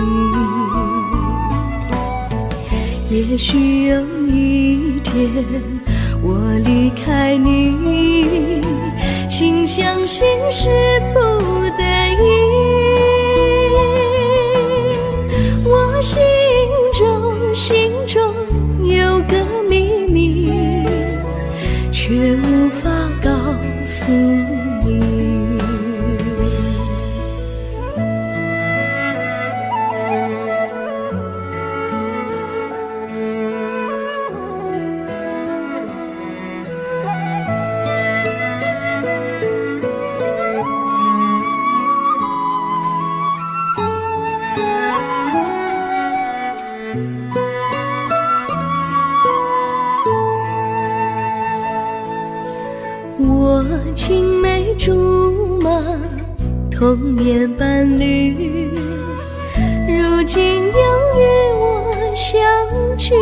也许有一天我离开你，心相信是不得已。我心中有个秘密，却无法告诉你。我青梅竹马，童年伴侣，如今又与我相聚。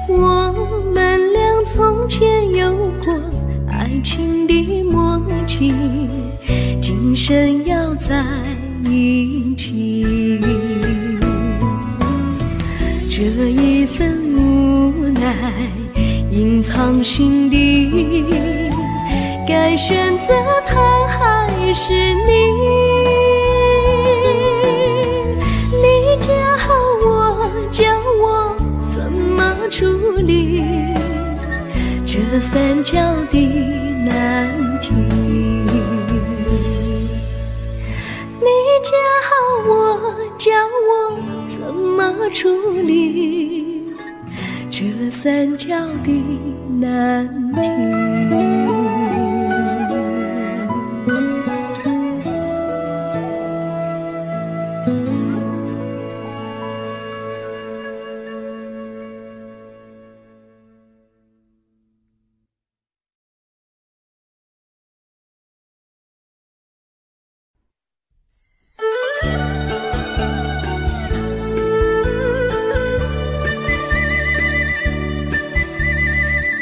我们俩从前有过爱情的默契，今生要在一起。这一份无奈隐藏心底，该选择他还是你？你教我怎么处理这三角的难题。的难题。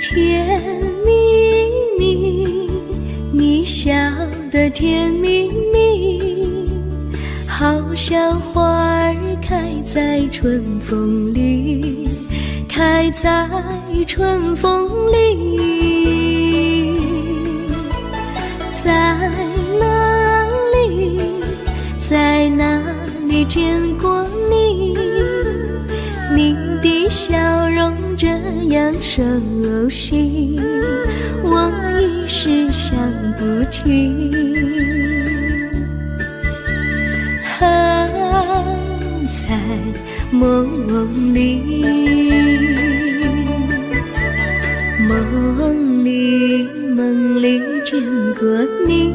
甜蜜蜜，你笑得甜蜜蜜，好像花儿开在春风里，开在春风里。在哪里，在哪里见过你？你的笑容这样熟悉，我一时想不起。在梦里，梦里见过你，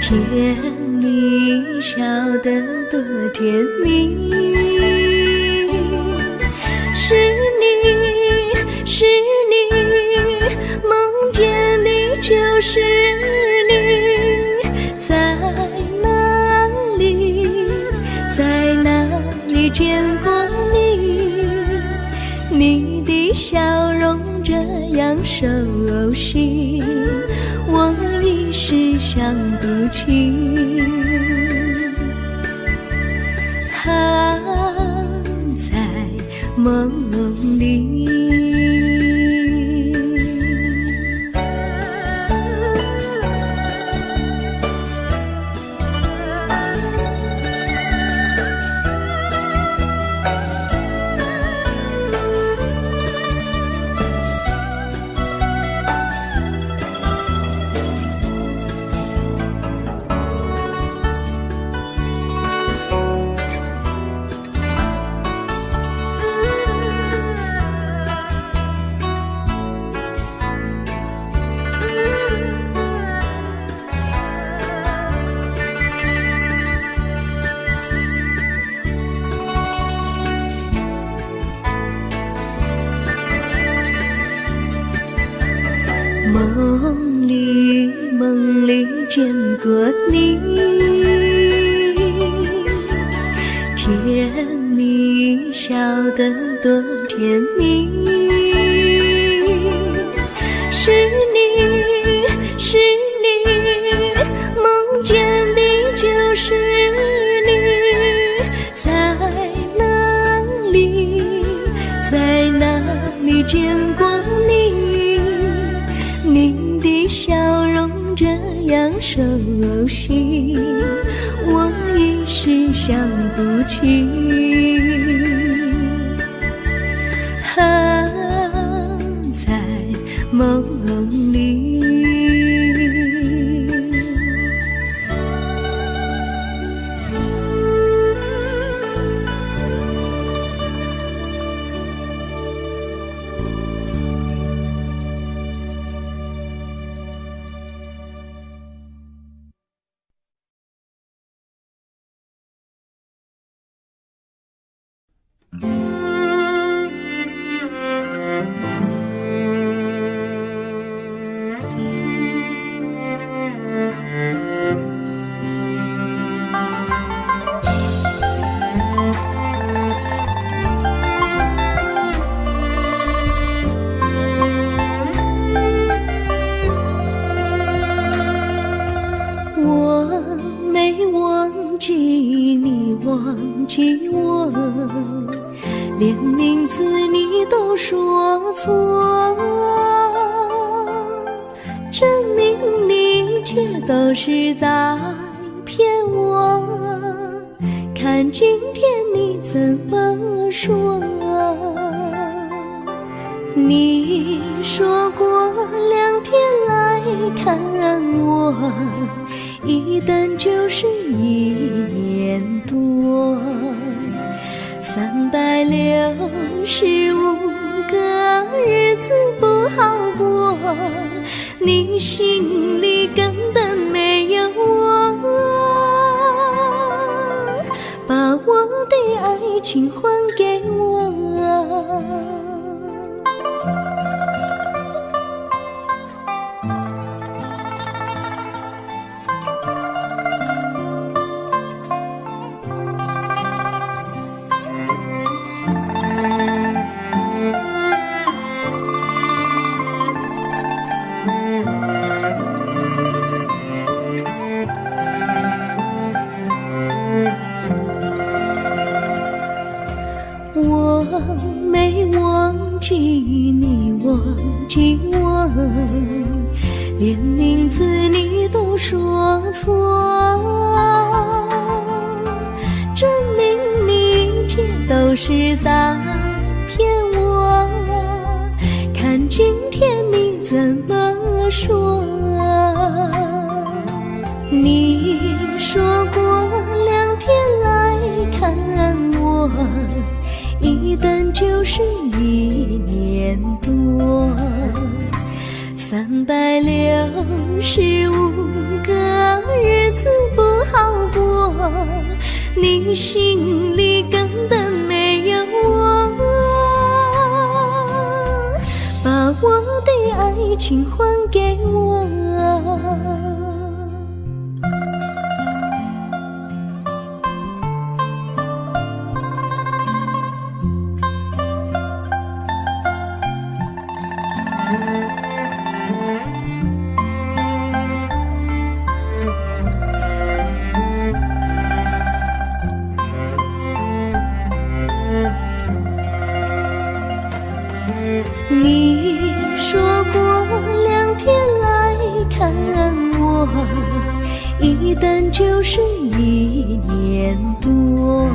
甜蜜笑得多甜蜜。是你，是你，梦见你就是你。在哪里，在哪里见过你？你的笑容这样熟悉，我一时想不起。在梦里。梦里见过你，甜蜜笑得多甜蜜。是你，是你，梦见的就是你。在哪里，在哪里见过你？你的笑容这样熟悉，我一时想不起。在梦里。忘记我，连名字你都说错，证明你却都是在骗我。看今天你怎么说？你说过2天来看我，一等就是1年多。365个日子不好过，你心里根本没有我，把我的爱情还给我。我没忘记你，忘记我，连名字你都说错，证明你一切都是在骗我。看今天你怎么说？你说过2天来看我，一等就是1年多，365个日子不好过，你心里根本没有我，把我的爱情还给我。你说过2天来看我，一等就是1年多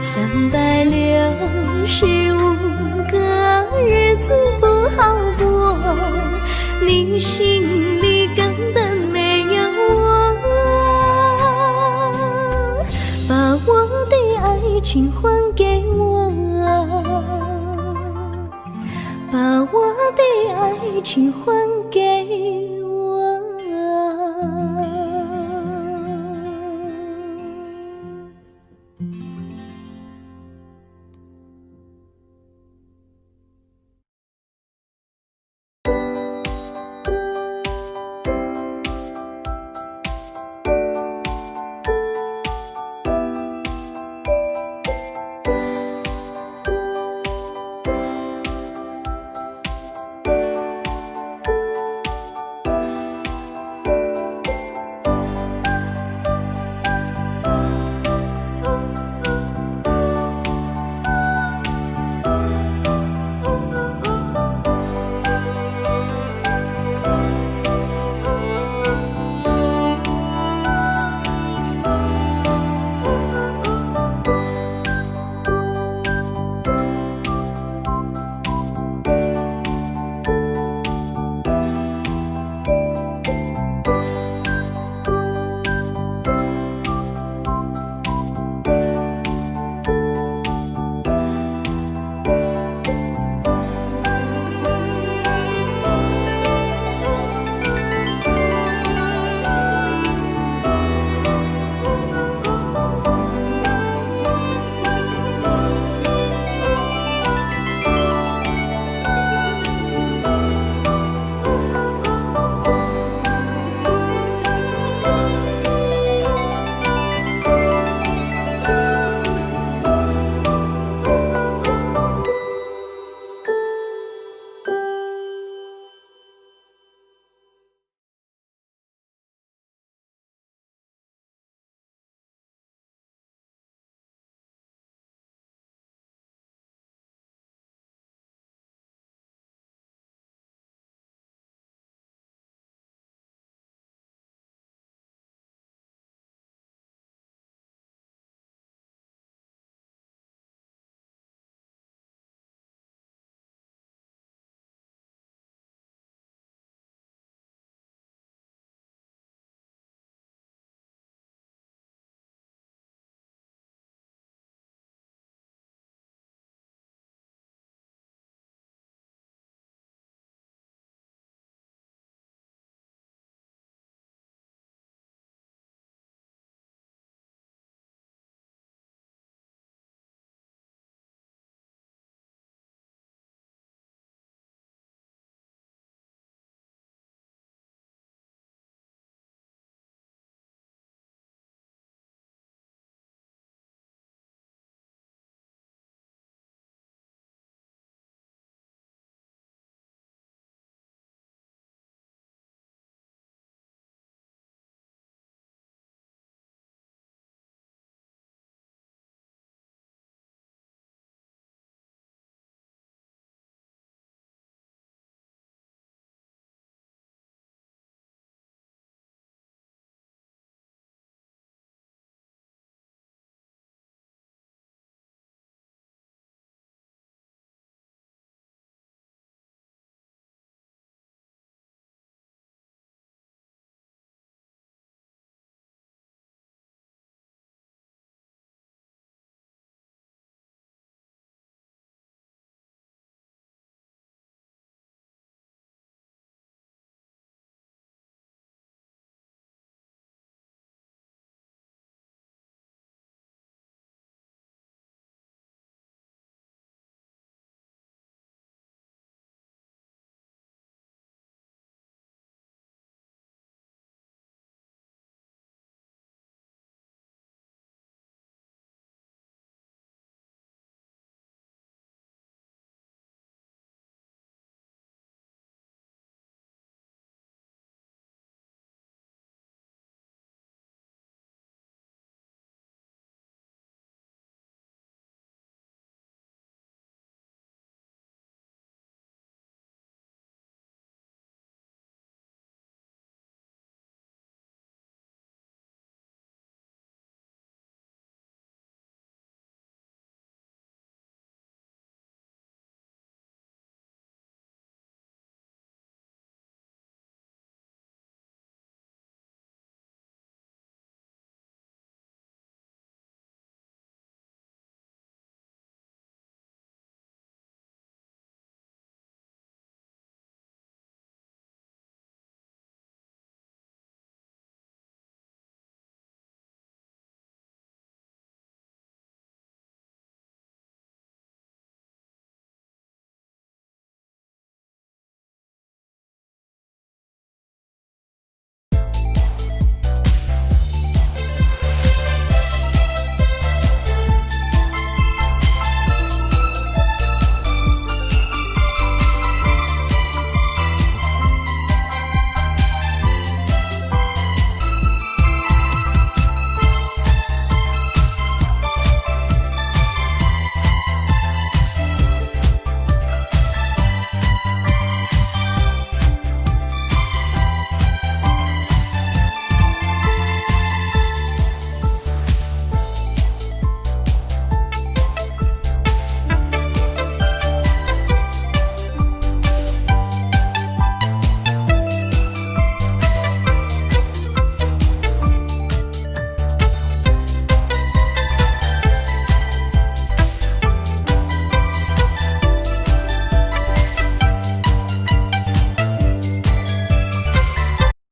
，365个日子不好过，你心里根本没有我，把我的爱情还给我，把我的爱情还